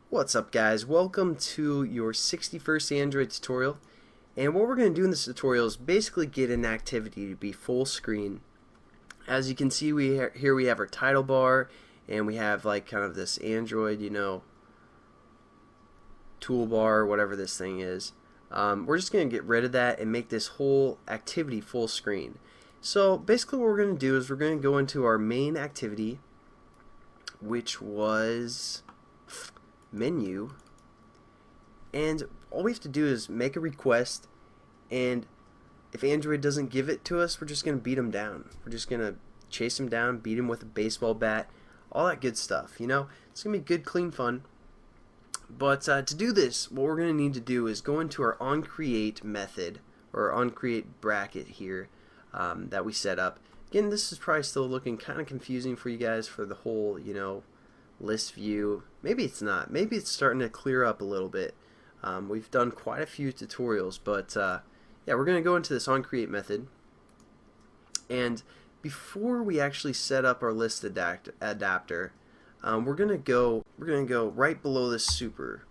What's up, guys? Welcome to your 61st Android tutorial. And what we're going to do in this tutorial is basically get an activity to be full screen. As you can see, here we have our title bar, and we have like kind of this Android, toolbar, whatever this thing is. We're just going to get rid of that and make this whole activity full screen. So basically what we're going to do is we're going to go into our main activity, which was menu, and all we have to do is make a request, and if Android doesn't give it to us, we're just going to beat them down. We're just going to chase them down, beat them with a baseball bat, all that good stuff. It's going to be good, clean fun. But to do this, what we're going to need to do is go into our onCreate method, or onCreate bracket here that we set up. Again, this is probably still looking kind of confusing for you guys for the whole, list view. Maybe it's not. Maybe it's starting to clear up a little bit. We've done quite a few tutorials, but yeah, we're going to go into this onCreate method. And before we actually set up our list adapter, we're going to go right below this super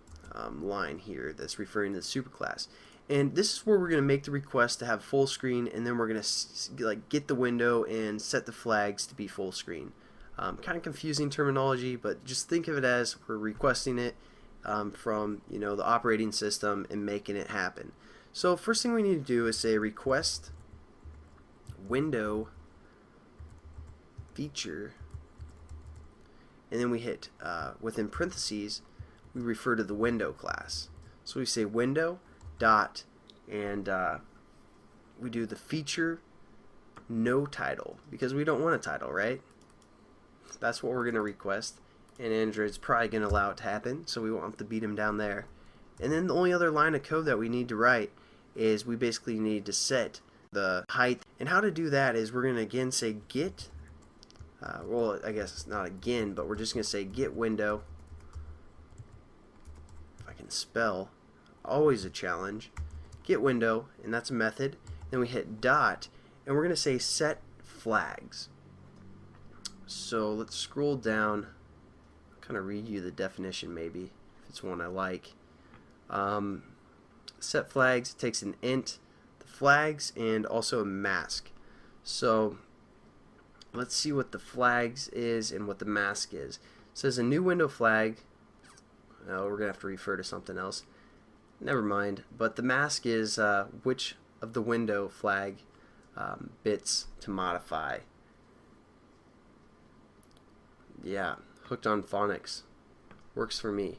line here that's referring to the superclass. And this is where we're going to make the request to have full screen, and then we're going to get the window and set the flags to be full screen. Kind of confusing terminology, but just think of it as we're requesting it from the operating system and making it happen. So first thing we need to do is say request window feature, and then we hit within parentheses we refer to the window class. So we say window dot, and we do the feature no title, because we don't want a title, right? That's what we're going to request, and Android's probably going to allow it to happen, so we won't have to beat them down there. And then the only other line of code that we need to write is we basically need to set the height. And how to do that is we're going to again say get, well, I guess it's not again, but we're just going to say get window. If I can spell, always a challenge. Get window, and that's a method. Then we hit dot, and we're going to say set flags. So let's scroll down, kind of read you the definition maybe, if it's one I like. Set flags takes an int, the flags, and also a mask. So let's see what the flags is and what the mask is. It says a new window flag. Oh, we're going to have to refer to something else. Never mind. But the mask is which of the window flag bits to modify. Yeah, hooked on phonics. Works for me.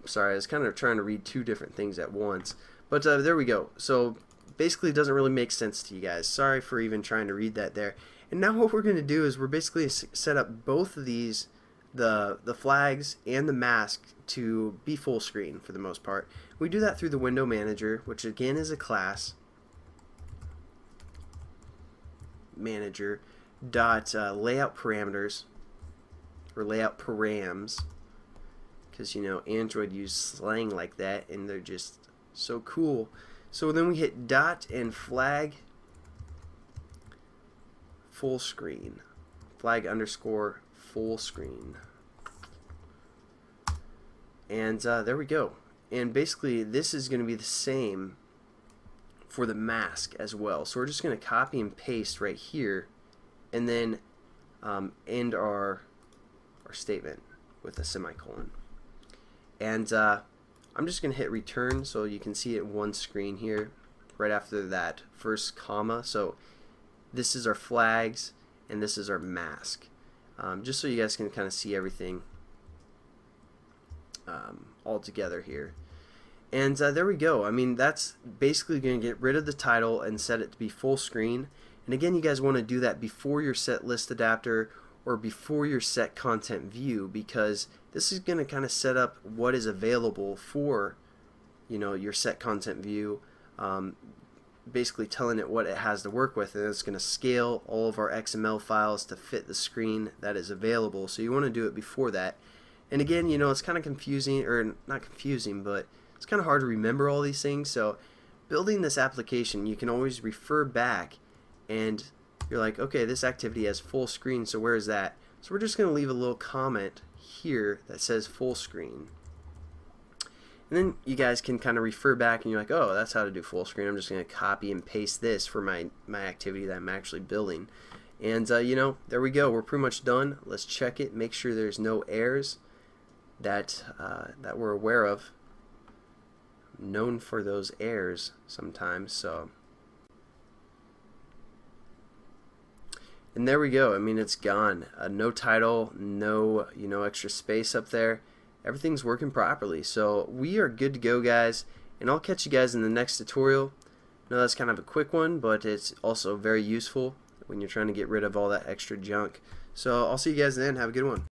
Sorry, I was kind of trying to read two different things at once. But there we go. So basically it doesn't really make sense to you guys. Sorry for even trying to read that there. And now what we're going to do is we're basically set up both of these, the flags and the mask, to be full screen for the most part. We do that through the window manager, which again is a class. Manager dot layout parameters, or layout params, because Android use slang like that and they're just so cool. So then we hit dot and flag full screen, flag underscore full screen, and there we go. And basically this is going to be the same for the mask as well. So we're just going to copy and paste right here, and then end our statement with a semicolon. And I'm just going to hit return so you can see it in one screen here right after that first comma. So this is our flags and this is our mask, just so you guys can kind of see everything all together here. And there we go. I mean, that's basically going to get rid of the title and set it to be full screen. And again, you guys want to do that before your set list adapter or before your set content view, because this is going to kind of set up what is available for your set content view, basically telling it what it has to work with, and it's going to scale all of our XML files to fit the screen that is available. So you want to do it before that. And again, it's kind of confusing, or not confusing, but it's kind of hard to remember all these things. So building this application, you can always refer back, and you're like, okay, this activity has full screen, so where is that? So we're just going to leave a little comment here that says full screen. And then you guys can kind of refer back and you're like, oh, that's how to do full screen. I'm just going to copy and paste this for my activity that I'm actually building. And you know, there we go. We're pretty much done. Let's check it, make sure there's no errors that we're aware of. Known for those errors sometimes. So, and there we go. I mean, it's gone. No title, no extra space up there. Everything's working properly. So we are good to go, guys. And I'll catch you guys in the next tutorial. I know that's kind of a quick one, but it's also very useful when you're trying to get rid of all that extra junk. So I'll see you guys then. Have a good one.